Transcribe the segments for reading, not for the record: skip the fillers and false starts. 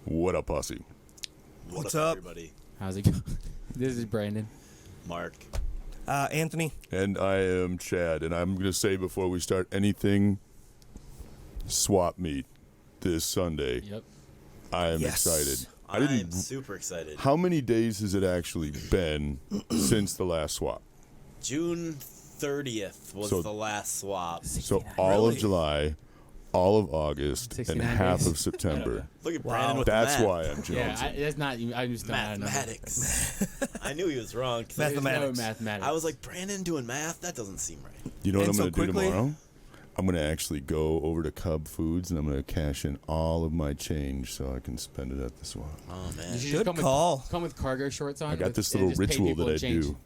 What up, Posse? What's up, everybody? How's it going? This is Brandon. Mark. Anthony. And I am Chad, and I'm going to say before we start anything, swap meet this Sunday. Yep. I am Yes. excited. I'm super excited. How many days has it actually been since the last swap? June 30th was So- the last swap. So all Really? of July, all of August, and 69 half days. of September. Look at Wow. Brandon with That's the math. why I'm Yeah, jonesing. that's not even. I just don't know. Mathematics. I knew he was wrong. 'Cause There's Mathematics. no mathematics. I was like, Brandon doing math? That doesn't seem right. You know what And I'm so going to do quickly- tomorrow? I'm going to actually go over to Cub Foods, and I'm going to cash in all of my change so I can spend it at the swap. Oh, man. You should Good just call. come with cargo shorts on. I got with- this and little just pay ritual people that I change. do.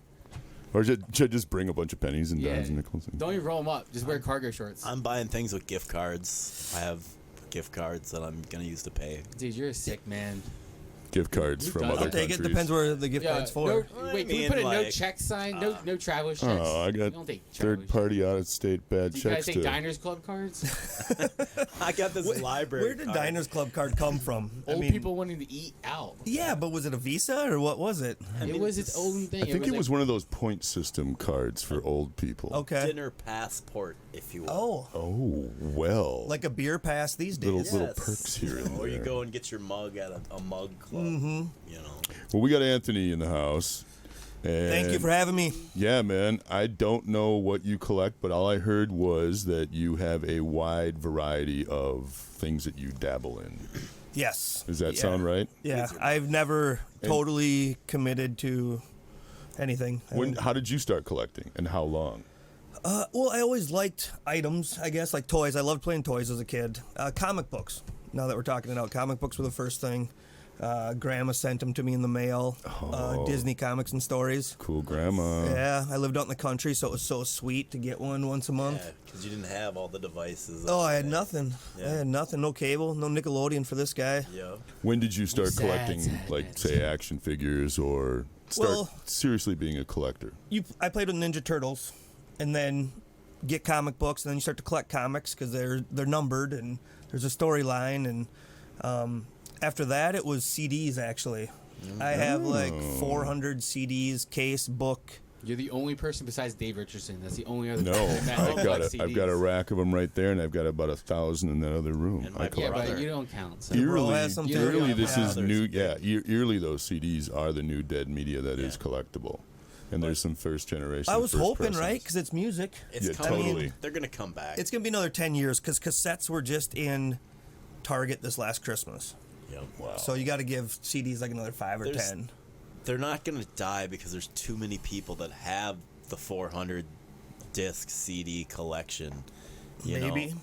Or should I just bring a bunch of pennies and Yeah. dimes and nickels? Don't even roll them up. Just wear cargo shorts. I'm buying things with gift cards. I have gift cards that I'm going to use to pay. Dude, you're a sick man. Gift cards You've from done other I'll that. take countries. it. Depends where the gift card's for. No, I wait, can we mean, put a no like, check sign? No traveler's checks. Oh, I You got don't take traveler's third-party out-of-state bad checks. Do you guys checks take too. Diners Club cards? I got this library Where did card. Diners Club card come from? Old people wanting to eat out. Yeah, but was it a Visa or what was it? It was its own thing. I think it was like, one of those point system cards for old people. Okay. Dinner passport, if you will. Oh, Oh, well. like a beer pass these days. Little perks here and Or you there. go and get your mug at a mug club. Mm-hmm. You know. Well, we got Anthony in the house. And Thank you for having me. Yeah, man. I don't know what you collect, but all I heard was that you have a wide variety of things that you dabble in. Yes. Does that Yeah. sound right? Yeah, I've never totally committed to anything. How did you start collecting, and how long? Well, I always liked items, I guess, like toys. I loved playing toys as a kid. Comic books. Now that we're talking it out, comic books were the first thing. Grandma sent them to me in the mail. Disney comics and stories. Cool, Grandma. Yeah, I lived out in the country, so it was so sweet to get one once a month. Yeah, because you didn't have all the devices. Oh, I had nothing. Yeah. I had nothing. No cable, no Nickelodeon for this guy. Yeah. When did you start Sad, collecting, sad, like, sad. say, action figures, or start Well- seriously being a collector? I played with Ninja Turtles, and then get comic books, and then you start to collect comics because they're numbered and there's a storyline, and after that it was CDs actually. I have like 400 CDs, case, book. You're the only person besides Dave Richardson. That's the only other. No, person that I've got collects I've got a CDs. rack of them right there, and I've got about 1,000 in that other room. And my I collect. Yeah, brother. but you don't count. So. bro Eerily, has some too. eerily, Yeah, this my is brother's new. big. Yeah, eerily, those CDs are the new dead media that is Yeah. collectible, and there's some first generation. I was first hoping, pressings. right? Because it's music. It's Yeah, coming. totally. They're going to come back. It's gonna be another 10 years because cassettes were just in Target this last Christmas. Yep. Wow. So you got to give CDs like another 5 or There's- 10. They're not going to die because there's too many people that have the 400 disc CD collection. You Maybe. know?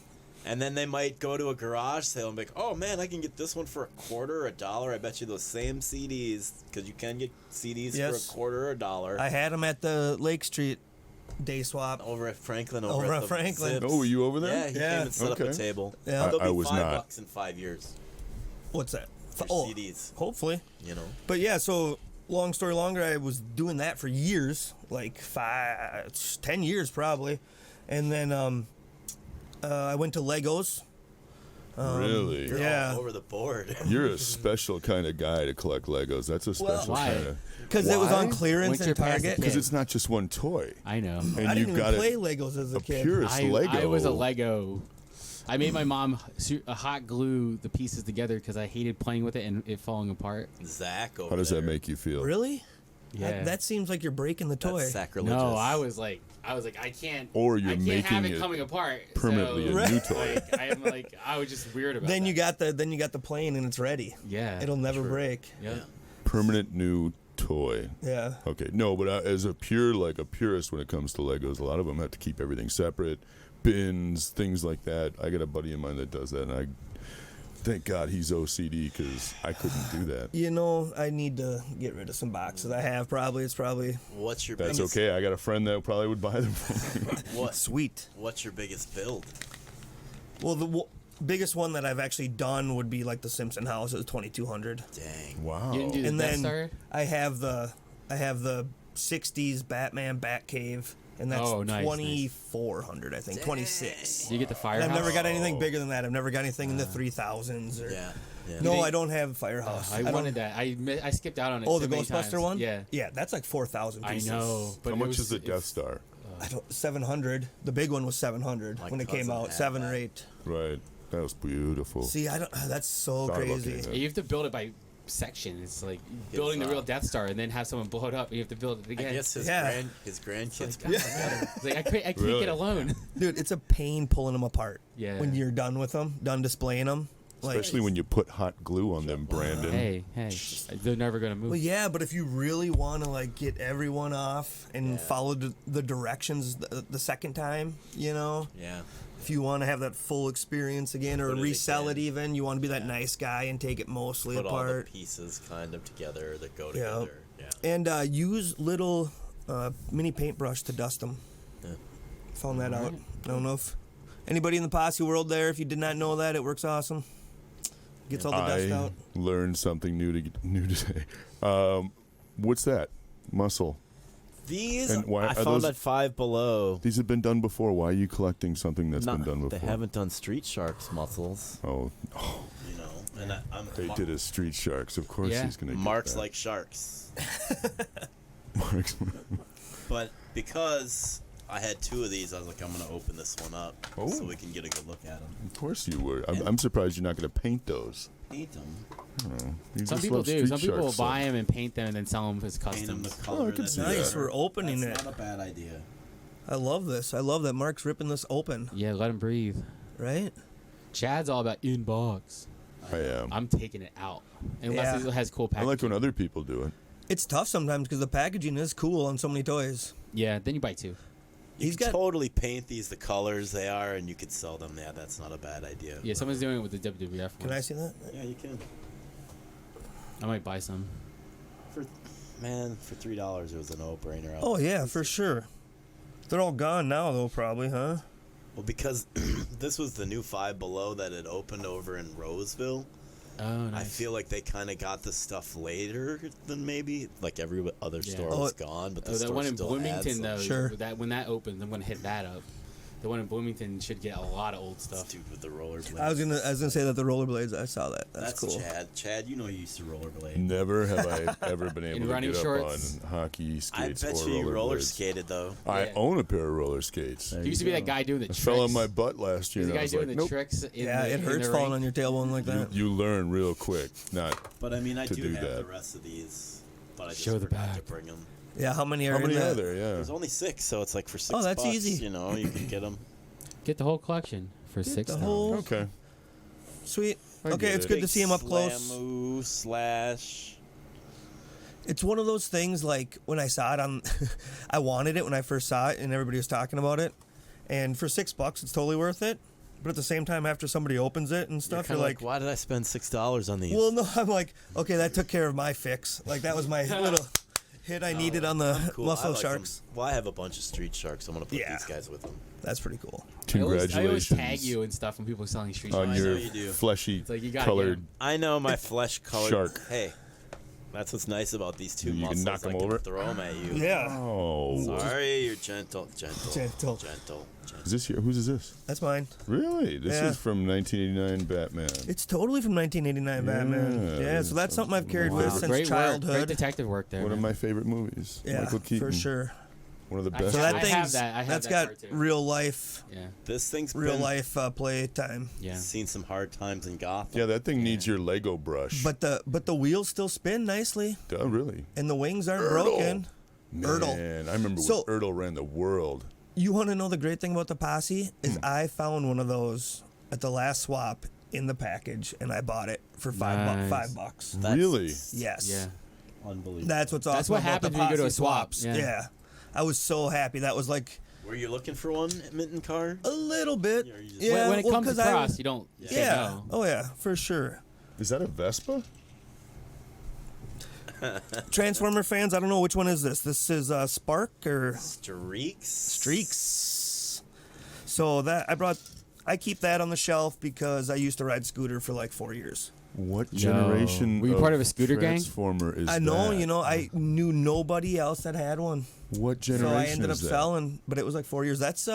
And then they might go to a garage sale and be like, oh man, I can get this one for $0.25 or $1. I bet you those same CDs, because you can get CDs Yes. for $0.25 or $1. I had them at the Lake Street day swap. Over at Franklin. Over at the Franklin. Zips. Oh, were you over there? Yeah, he Yeah. came and set up Okay. a table. Yeah. They'll be I was not. $5 in 5 years What's that? for Oh, CDs. hopefully. You know. But yeah, so long story longer, I was doing that for years, like 10 years probably. And then I went to Legos. Really? You're Yeah. all over the board. You're a special kind of guy to collect Legos. That's a special Why? kind of. Because it was Why? on clearance Once in you're past the Target. kid. Because it's not just one toy, I know. and I you've didn't got even play it. Legos as a A kid. purist Lego. I was a Lego. I made my mom hot glue the pieces together because I hated playing with it and it falling apart. Zach over How does there. that make you feel? Really? Yeah. That seems like you're breaking the toy. That's sacrilegious. No, I was like, I can't. Or you're I can't making have it it coming apart permanently so, a new toy. I was just weird about. Then that. you got the plane and it's ready. Yeah. It'll never True. break. Yeah. Permanent new toy. Yeah. Okay, no, but as a purist when it comes to Legos, a lot of them have to keep everything separate, bins, things like that. I got a buddy of mine that does that, and I thank God he's OCD because I couldn't do that. You know, I need to get rid of some boxes I have. It's probably What's your That's biggest, okay. I got a friend that probably would buy them for me. sweet. What's your biggest build? Well, the biggest one that I've actually done would be like the Simpson house. It was 2200. Dang. Wow. You didn't do the And Death then Star? I have the 60s Batman Batcave and that's Oh, nice, 2,400, I think, 26. Do you get the And firehouse? I've never got anything bigger than that. I've never got anything in the 3,000s. Or, Yeah. No, I don't have Firehouse. I don't- wanted that. I skipped out on it. Oh, too the many Ghostbuster times. one? Yeah. Yeah, that's like 4,000 I pieces. know. But How it much was- is the Death Star? I don't, 700. The big one was 700 My when it came cousin out. had 7 or that. 8. Right. That was beautiful. See, I don't. That's so Thought about crazy. getting that. You have to build it by section. It's like building the real Death Star and then have someone blow it up. And you have to build it I again. guess his Yeah. grandkids. It's like I can't Really? get alone. Dude, it's a pain pulling them apart. Yeah. When you're done with them, done displaying them. Like, Especially when you put hot glue on them, Brandon. Hey, they're never gonna move. well, yeah, but if you really want to like get everyone off and follow the directions the second time, you know, Yeah. if you want to have that full experience again or Put it resell again. it even, you want to be that nice guy and take it mostly Put all the apart. pieces kind of together that go Yeah. together. Yeah. And use little mini paintbrush to dust them. Yeah. Found that out. I don't know if anybody in the Posse world there, if you did not know that, it works awesome. Gets all the dust I out. learned something new today. What's that? Muscle. These And why- I are found those- at Five Below. These have been done before. Why are you collecting something that's been done before? They haven't done Street Sharks muscles, Oh, you know. And I'm they did a Street Sharks. Of course Yeah. he's going to Marks get like sharks. Marks. But because I had 2 of these, I was like, I'm gonna open this one up Oh. so we can get a good look at them. Of course you were. I'm surprised you're not going to paint those. Paint them. You Some just people love do. Street Some people will Sharks buy stuff. them and paint them and then sell them as Paint them the customs. color I could that see they Nice, that. are. we're opening That's it. not a bad idea. I love this. I love that Mark's ripping this open, Yeah, let them breathe. right? Chad's all about in box. I am. I'm taking it out unless Yeah. it has cool I packaging. like when other people do it. It's tough sometimes because the packaging is cool on so many toys. Yeah, then you buy 2. You He's could got- totally paint these the colors they are, and you could sell them. Yeah, that's not a bad idea. Yeah, someone's doing it with the WWF. Can I ones. see that? Yeah, you can. I might buy some. For $3, it was a no-brainer. Oh yeah, for sure. They're all gone now though, probably, huh? Well, because this was the new Five Below that had opened over in Roseville. Oh, nice. I feel like they kind of got the stuff later than maybe like every other Yeah. store Oh, was gone, but the that store one in still Bloomington had some. though. Sure. That when that opens, I'm gonna hit that up. The one in Bloomington should get a lot of old This stuff. dude with the rollerblades. I was gonna say that the rollerblades. I saw that. That's cool. Chad. Chad, you know you used to rollerblade. Never have I ever been able to running get shorts. up on hockey I skates bet or you roller rollerblades. skated though. I Yeah. own a pair of roller skates. There used to be that guy doing the I tricks. fell on my butt last year. The And I guy was doing like, the nope. tricks. In Yeah, the, it in hurts the falling ring. on your tailbone like that. You learn real quick. Not But I mean, I to do do have that. the rest of these, but I just Show the forgot to back. bring them. Yeah, how many are how many in are that? there? Yeah. There's only 6, so it's like for $6. Oh, that's bucks, easy. You know, you can get them. Get the whole collection for Get $6. the whole- Okay. Sweet. I Okay, get it's it. good to see him up close. Slamoo slash. It's one of those things like when I saw it on, I wanted it when I first saw it and everybody was talking about it, and for $6 it's totally worth it. But at the same time, after somebody opens it and stuff, you're Kinda like, why did I spend $6 on these? well, no, I'm like, okay, that took care of my fix. Like that was my little hit I needed on the Cool. muscle I like 'em. sharks. Well, I have a bunch of Street Sharks. I'm gonna put Yeah. these guys with them. That's pretty cool. I always Congratulations tag you and stuff when people are selling street on I sharks. know your you do. fleshy like you gotta colored. get 'em. I know my flesh colored Shark. Hey, that's what's nice about these two You can muscles. knock 'em I can over? throw them at you. Yeah, Oh, Sorry, you're gentle. Gentle. is this here? Whose is this? that's mine. Really? This Yeah. is from 1989 Batman. It's totally from 1989 Batman. Yeah, so that's something I've carried with since Great work. Great childhood. detective work there. One of man. my favorite movies. Yeah, Michael Keaton. for sure. One of the I best. So have- that I have thing's that- I have that's that got cartoon. real life, Yeah, This thing's real been life play time. yeah. seen some hard times in Gotham. Yeah, that thing needs your Lego brush. But the wheels still spin nicely, Oh, really? and the wings aren't Ertl. broken. Ertl. Man, I remember So- when Ertl ran the world. You want to know the great thing about the Posse is I found one of those at the last swap in the package, and I bought it for Nice. $5. That's Really? Yes. Yeah. Unbelievable. That's what's awesome. That's what about happens the when you go to a Posse swap. swaps. Yeah. Yeah. I was so happy. That was like Were you looking for one at Minton Car? a little bit. Yeah, or you just- Yeah, when it well, comes 'cause across, you don't say Yeah. no. Oh yeah, for sure. Is that a Vespa? Transformer fans, I don't know which one is this. This is Spark or Streaks. Streaks. So that I brought I keep that on the shelf because I used to ride scooter for like 4 years. What Yo. generation Were you part of a scooter gang? Transformer is I know, that? I knew nobody else that had one. What generation So I ended up is that? selling, but it was like 4 years. That's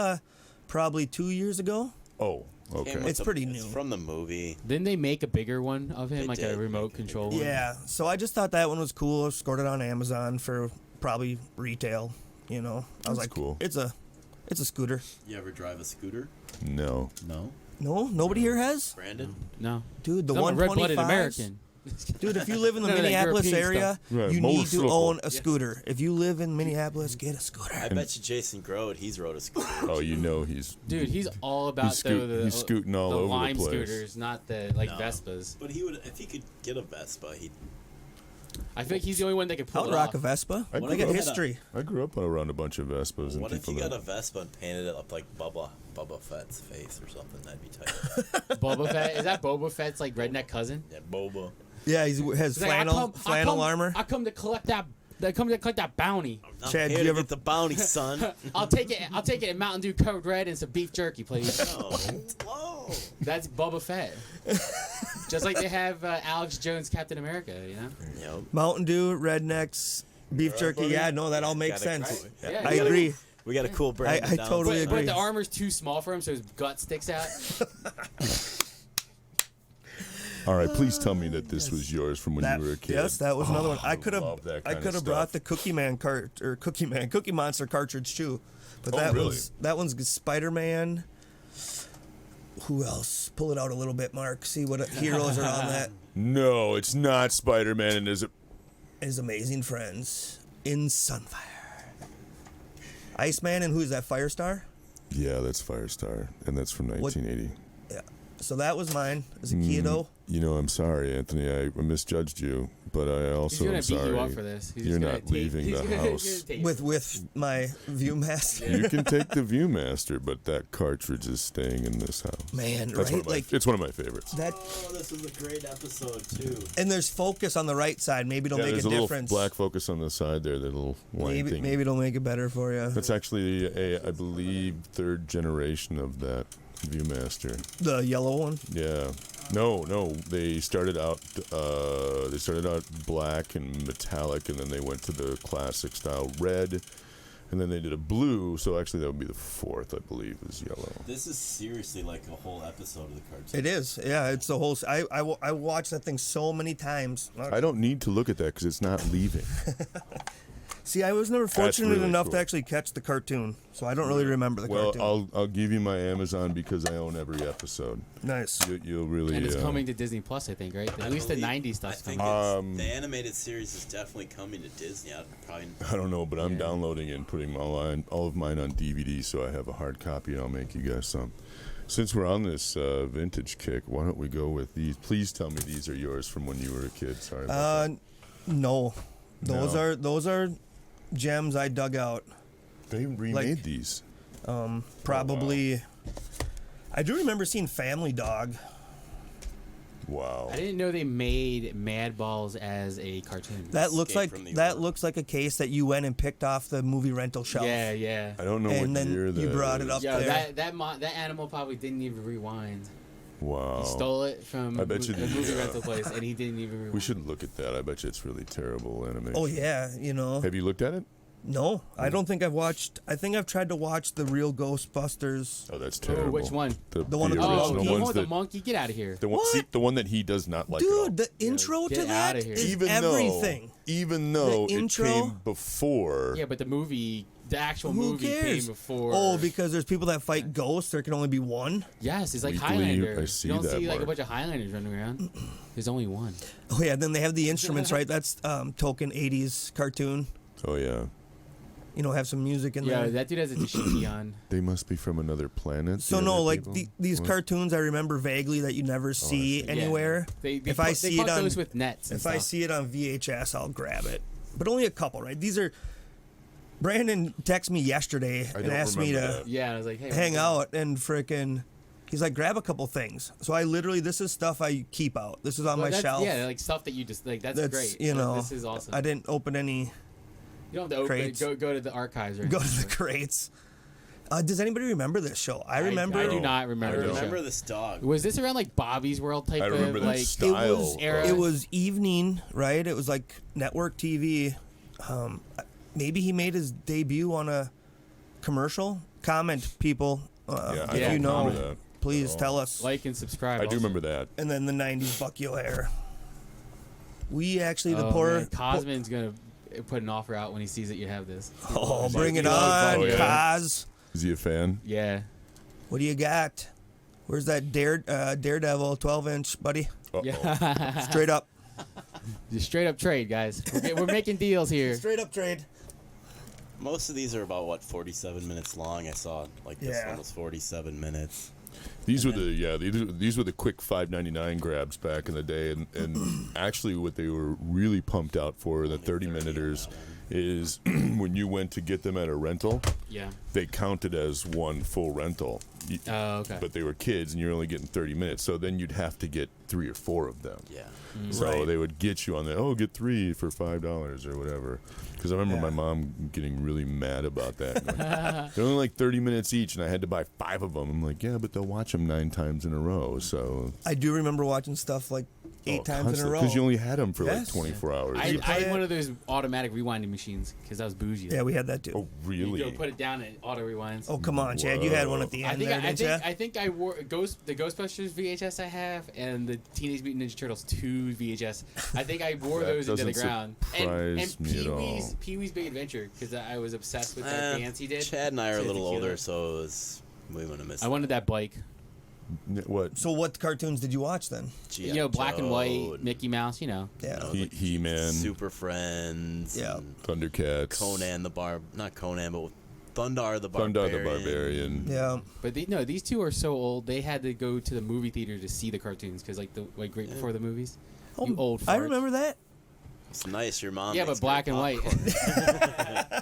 probably 2 years ago. Oh, okay. Came with It's pretty new. It's from the movie. Didn't they make a bigger one of him, They like did a remote make a control bigger one? Yeah, so I just thought that one was cool. Scored it on Amazon for probably retail. I was That's like, cool. It's a scooter. You ever drive a scooter? No. No. No, nobody here has. Brandon? No. Dude, the I'm a red-blooded 125s. American. Dude, if you live in the None of that Minneapolis European area, Right, you need to motorcycle. own a scooter. If you live in Minneapolis, get a scooter. I bet you Jason Grode, he's rode a scooter. Oh, he's Dude, he's all about he's scooting all the over lime the place. scooters, not the No. Vespas. But he would, if he could get a Vespa, he'd. I think he's the only one that can pull I'll it rock off. a Vespa. I Look grew at up- history. I grew up around a bunch of Vespas and What if people he got that. a Vespa and painted it up like Bubba Fett's face or something? That'd be tight. Boba Fett? Is that Boba Fett's like redneck cousin? Yeah, Boba. Yeah, he has He's like, flannel armor. I come to collect that. I come to collect that bounty. I'm Chad, here do to you ever- get the bounty, son. I'll take it. I'll take it in Mountain Dew Code Red and some beef jerky, please. Oh, whoa. That's Boba Fett. Just like they have Alex Jones, Captain America. Yep. Mountain Dew, rednecks, beef jerky. buddy. Yeah, no, that all makes Gotta- sense. Yeah, Yeah, I we gotta- agree. We got a cool brand. I totally But agree. the armor's too small for him, so his gut sticks out. All right, please tell me that this was yours from when That, you were a kid. yes, that was another one. I could love that have. I kind could of have brought stuff. the Cookie Monster cartridge too, but Oh, that really? one's Spider-Man. Who else? Pull it out a little bit, Mark. See what heroes are on that. No, it's not Spider-Man, and is it? His Amazing Friends in Sunfire. Iceman, and who's that? Firestar. Yeah, that's Firestar, and that's from 1980. Yeah. So that was mine as a kiddo. I'm sorry, Anthony. I misjudged you, but I He's also gonna am beat sorry. you up for this. He's You're just gonna not leaving he's the gonna- house. he's gonna take- With my Viewmaster. You can take the Viewmaster, but that cartridge is staying in this house. Man, That's right? Like it's one of my favorites. that. Oh, this is a great episode too. And there's focus on the right side. Maybe it'll Yeah, make there's a a little difference. black focus on the side there, that little line thing. Maybe it'll make it better for you. That's actually I believe, third generation of that Viewmaster. The yellow one. Yeah. No. They started out black and metallic, and then they went to the classic style red, and then they did a blue. So actually, that would be the fourth, I believe, is yellow. This is seriously like a whole episode of the cartoon. It is. Yeah, it's the whole. I watched that thing so many times. I don't need to look at that because it's not leaving. See, I was never fortunate really enough cool. to actually catch the cartoon, so I don't really remember the Well, cartoon. I'll give you my Amazon because I own every episode. Nice. You'll really. And it's coming to Disney Plus, I think, right? At least the believe- '90s stuff's I think coming. the animated series is definitely coming to Disney. I'd probably. I don't know, but I'm Yeah. downloading it and putting all of mine on DVD, so I have a hard copy, and I'll make you guys some. Since we're on this vintage kick, why don't we go with these? Please tell me these are yours from when you were a kid. Sorry about that. No, No. those are gems I dug out. They remade these. Probably. I do remember seeing Family Dog. Wow. I didn't know they made Mad Balls as a cartoon. That looks Escape like from the that Order. looks like a case that you went and picked off the movie rental shelf. Yeah. I don't know And what then year you that brought it is. up Yo, there. that animal probably didn't even rewind. Wow. He stole it from I bet you a the, movie rental place, and he didn't even rewind. We should look at that. I bet you it's really terrible animation. Oh yeah, Have you looked at it? No, I don't think I've watched. I think I've tried to watch the real Ghostbusters. Oh, that's Oh, terrible. which one? The one with the Oh, monkey. the one ones with the that monkey? Get out of here. the one, What? see, the one that he does not like. at all. Dude, the intro get to that outta here. is even everything. even though The it intro? came before. Yeah, but the actual Who movie cares? came before. Oh, because there's people that fight ghosts. There can only be one. yes, it's like Weekly, Highlander. I see you don't that, see like a Mark. bunch of Highlanders running around. There's only one. Oh yeah, then they have the instruments, right? That's token '80s cartoon. Oh yeah. Have some music in Yeah, there. that dude has a dashiki on. They must be from another planet. So the no, other like people? these What? cartoons, I remember vaguely that you never see see. anywhere. Yeah. They If I they see caught it on- those with nets. And If I stuff. see it on VHS, I'll grab it. But only a couple, right? These are. Brandon texted me yesterday I and don't asked me to remember that. yeah, I was like, hey, hang what's out and frickin'. He's like, grab a couple things. So I literally, this is stuff I keep out. This is on Well, my that's- shelf. Yeah, like stuff that you just like. That's great. You know, this is awesome. I didn't open any. You don't have to open it. crates. Go to the archives or Go to anything. the crates. Does anybody remember this show? I remember. I do not I remember. the remember show. this dog. Was this around like Bobby's World type I remember of that like style. era? It was evening, right? It was like network TV. Maybe he made his debut on a commercial. Comment, people, Yeah, I if don't you know. remember that Please at all. tell us. like and subscribe? I do also. remember that. And then the '90s Buck Yo hair. We actually the Oh, poor. man. Cosman's gonna put an offer out when he sees that you have this. Oh, bring it Oh, on, yeah. Cos. Is he a fan? Yeah. What do you got? Where's that Daredevil 12-inch, buddy? Uh-oh. Yeah. Straight up. Just straight up trade, guys. We're making deals here. Straight up trade. Most of these are about 47 minutes long. I saw like this Yeah. one was 47 minutes. These were the quick $5.99 grabs back in the day, and actually what they were really pumped out for the 30-minuters is when you went to get them at a rental, Yeah. they counted as one full rental. Oh, okay. But they were kids, and you're only getting 30 minutes, so then you'd have to get 3 or 4 of them. Yeah. So Right. they would get you on there. Oh, get 3 for $5 or whatever. Because I remember Yeah. my mom getting really mad about that. Like, they're only like 30 minutes each, and I had to buy 5 of them. I'm like, yeah, but they'll watch them 9 times in a row. So I do remember watching stuff like 8 times in a row. Because you only had them for like Yes. 24 hours. I You play had it? one of those automatic rewinding machines because I was bougie. Yeah, we had that too. Oh, You really? go put it down and it auto rewinds. Oh, come on, Chad. You had one at the end there, didn't you? I think I wore the Ghostbusters VHS I have and the Teenage Mutant Ninja Turtles 2 VHS. I think I wore That those into the doesn't ground. And surprise me at all. Pee-wee's Big Adventure because I was obsessed with that dance he did. Chad and I are a Chad little Tequila. older, so we wouldn't have missed. I wanted that bike. What? So what cartoons did you watch then? G.I. You know, black and white, Joe, Mickey Mouse, you know. Yeah. He-Man, Super Friends, Yeah. and Thundercats, Conan not Conan, but Thundar the Thundar Barbarian. the Barbarian. Yeah. But these two are so old. They had to go to the movie theater to see the cartoons because right before the movies. You old farts. I remember that. It's nice, your mom. Yeah, makes but black great and white. popcorn.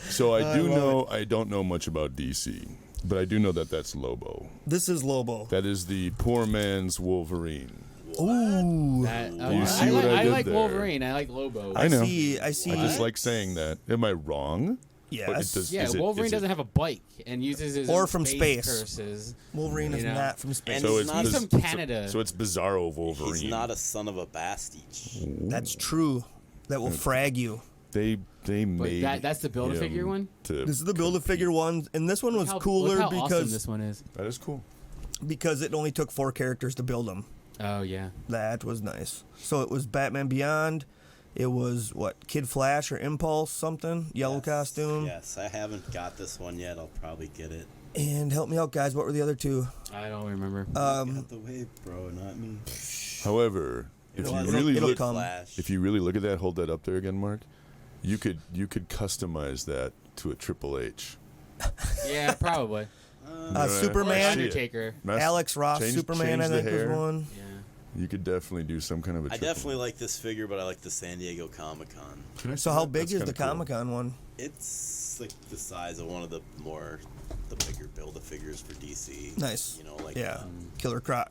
So I do love know. I don't know much about DC, but I do know that that's Lobo. This is Lobo. That is the poor man's Wolverine. Ooh. You see what I did like there? Wolverine. I like Lobo. I know. I see. I just like saying that. Am I wrong? Yes. Or it does- Yeah, is it- Wolverine is it- doesn't have a bike and uses his Or own from space space. curses. Wolverine is You know. not from space. And So he's it's not- He's biz- from Canada. So it's Bizarro Wolverine. He's not a son of a bastich. That's true. That will frag you. They But made. that's the Build-A-Figure him one? to- This is the Build-A-Figure one, and this one was Look cooler how awesome because this one is. That is cool. it only took 4 characters to build them. Oh, yeah. That was nice. So it was Batman Beyond. It was Kid Flash or Impulse something, yellow Yes, costume. Yes, I haven't got this one yet. I'll probably get it. And help me out, guys. What were the other 2? I don't remember. Got the wave, bro, not me. However, if It'll- you really it'll look, come. Flash. if you really look at that, hold that up there again, Mark. You could customize that to a Triple H. Yeah, probably. know, Superman. I see it. Undertaker. Mas- Alex Ross change- Superman, change I the think, was hair. one. Yeah. You could definitely do some kind of a I triple. definitely like this figure, but I like the San Diego Comic-Con. Can I see So how that? big That's is the kinda cool. Comic-Con one? It's like the size of one of the bigger Build-A-Figures for DC. Nice. You know, like Yeah. Killer Croc.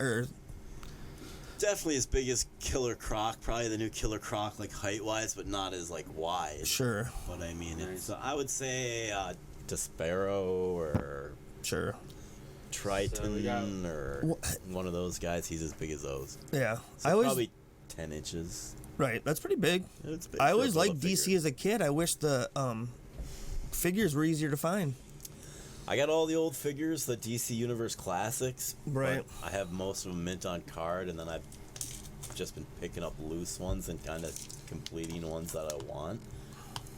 definitely as big as Killer Croc, probably the new Killer Croc, like height-wise, but not as like wide. Sure. But I mean, it's, I would say Despero or Sure. Triton we got- or one of those guys. He's as big as those. Yeah. So I always probably 10 inches. right. That's pretty big. It's big I for a always liked Build-A-Figure. DC as a kid. I wish the figures were easier to find. I got all the old figures, the DC Universe classics. Right. But I have most of them mint on card, and then I've just been picking up loose ones and kind of completing ones that I want.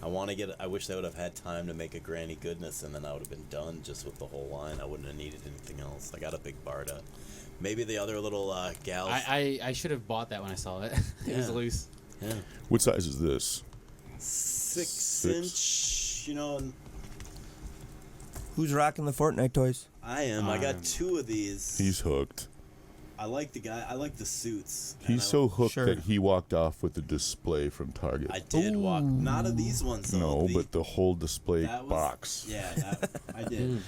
I wish I would have had time to make a Granny Goodness, and then I would have been done just with the whole line. I wouldn't have needed anything else. I got a big Barda. Maybe the other little gals. I should have bought that when I saw it. It was Yeah. loose. Yeah. What size is this? 6 inch, you know, and Who's rocking the Fortnite toys? I am. I got 2 of these. He's hooked. I like the guy. I like the suits. and He's so hooked Sure. that he walked off with the display from Target. I did walk. Not of these ones, though. no, but the whole display that was, box. Yeah, I did.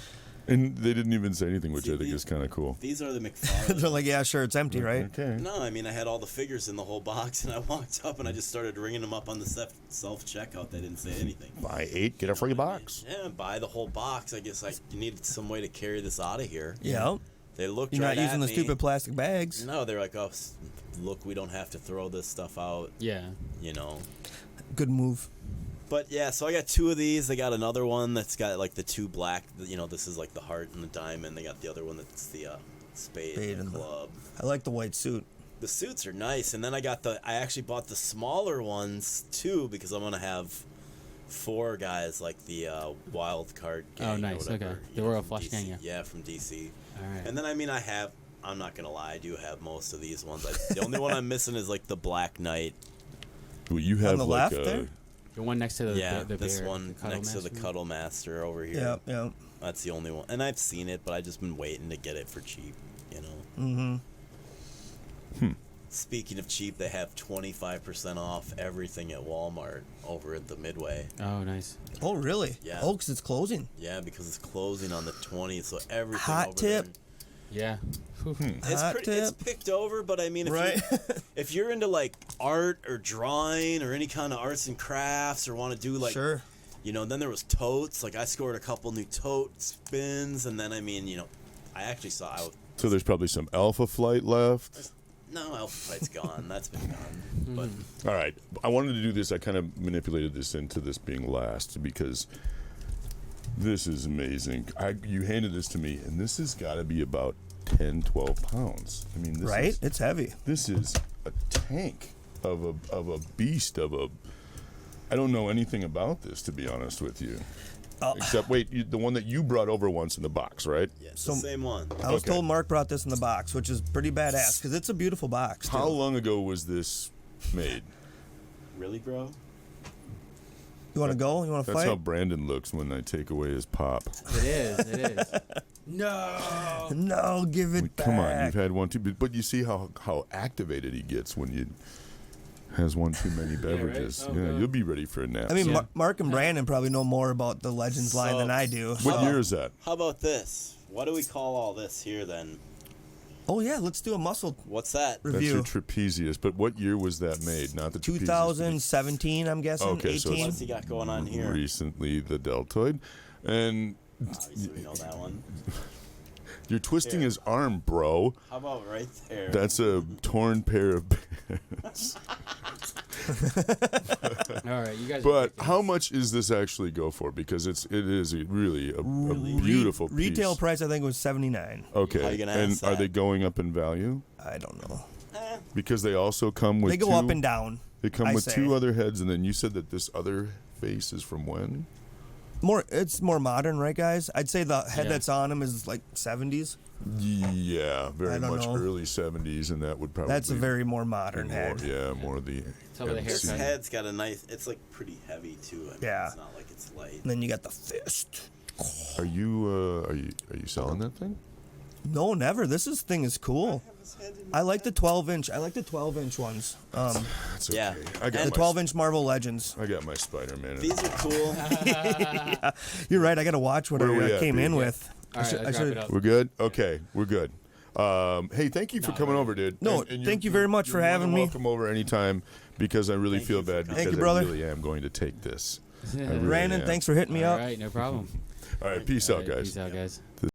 And they didn't even say anything, which See, I think is kind of cool. These are the McFarlane. They're like, yeah, sure, it's empty, right? Okay. No, I mean, I had all the figures in the whole box, and I walked up and I just started ringing them up on the self-checkout. They didn't say anything. Buy 8, get a free box. Yeah, buy the whole box. I guess I needed some way to carry this out of here. Yeah. They looked You're right not using at the me. stupid plastic bags. No, they're like, oh, look, we don't have to throw this stuff out, Yeah. you know. Good move. But yeah, so I got 2 of these. They got another one that's got like the 2 black. You know, this is like the heart and the diamond. They got the other one that's the spade and the club. I like the white suit. The suits are nice, and then I actually bought the smaller ones too because I'm gonna have 4 guys like the wild card gang. Oh, nice. Or whatever, Okay. you The know, Royal from Flush DC. gang, yeah. Yeah, from DC. All right. And then I mean, I'm not gonna lie, I do have most of these ones. The only one I'm missing is like the Black Knight. Well, you have the like left there? The one next to the this bear, one the Cuddle next to the Master? Cuddle Master over here. Yeah, yeah. That's the only one, and I've seen it, but I've just been waiting to get it for cheap. You know. Mm-hmm. Speaking of cheap, they have 25% off everything at Walmart over at the Midway. Oh, nice. Oh, really? Yeah. Oh, because it's closing. Yeah, because it's closing on the 20th, so everything Hot over tip. there. Yeah. Whew. Hot It's tip. picked over, but I mean, Right. if you're into like art or drawing or any kind of arts and crafts or want to do like, Sure. you know, then there was totes. Like I scored a couple new tote spins, and then I mean, you know, I actually saw. So there's probably some Alpha Flight left. No, Alpha Flight's gone. That's been gone. But All right. I wanted to do this. I kind of manipulated this into this being last because this is amazing. You handed this to me, and this has got to be about 10, 12 pounds. I mean, Right? It's heavy. This is a tank of a beast of a. I don't know anything about this, to be honest with you. Except, wait, the one that you brought over once in the box, right? yeah, it's the same one. I was Okay. told Mark brought this in the box, which is pretty badass because it's a beautiful box. How too. long ago was this made? Really, bro? You want to go? You want to That's fight? how Brandon looks when I take away his pop. It is. It is. No. No, give it back. Come on, you've had one too, but you see how activated he gets when you has one too many beverages. Oh, Yeah, God. you'll be ready for a nap. I mean, Yeah. Mark and Brandon probably know more about the Legends line than I do. what year is that? How about this? What do we call all this here then? Oh yeah, let's do a muscle What's that? That's review. your trapezius. But what year was that made? Not the trapezius. 2017, I'm guessing. Okay, so 18. What's he got going on here? Recently, the deltoid, and Obviously, we know that one. you're twisting Here. his arm, bro. How about right there? That's a torn pair of pants. All right, you guys. But how much is this actually go for? Because it is really a beautiful piece. Retail price, I think, was 79. Okay, How you gonna and ask are that? they going up in value? I don't know. Because they also come with They go two, up and down. They come I with say. 2 other heads, and then you said that this other face is from when? It's more modern, right, guys? I'd say the head Yeah. that's on him is like 70s. Yeah, very I don't much know. early 70s, and that would probably That's a very more modern more, head. yeah, more of the Some of the This MC. haircut. head's got a nice. It's like pretty heavy too. I mean, Yeah. It's not like it's light. And then you got the fist. Are you selling that thing? No, never. Thing is cool. I like the 12-inch. I like the 12-inch ones. That's okay. Yeah. I got The my 12-inch Marvel Legends. I got my Spider-Man. These are cool. You're right. I got to watch what Where are we I at, came dude? in Yeah. with. All right, let's wrap it up. We're good? Okay, we're good. Hey, thank you for coming over, dude. No, thank you very much for you're more having than me. welcome over anytime because I really Thank feel you for bad coming. because Thank you, brother. I really am going to take this. I really Brandon, am. thanks for hitting me All up. right, no problem. All right, peace All out, right, guys. Peace out, guys.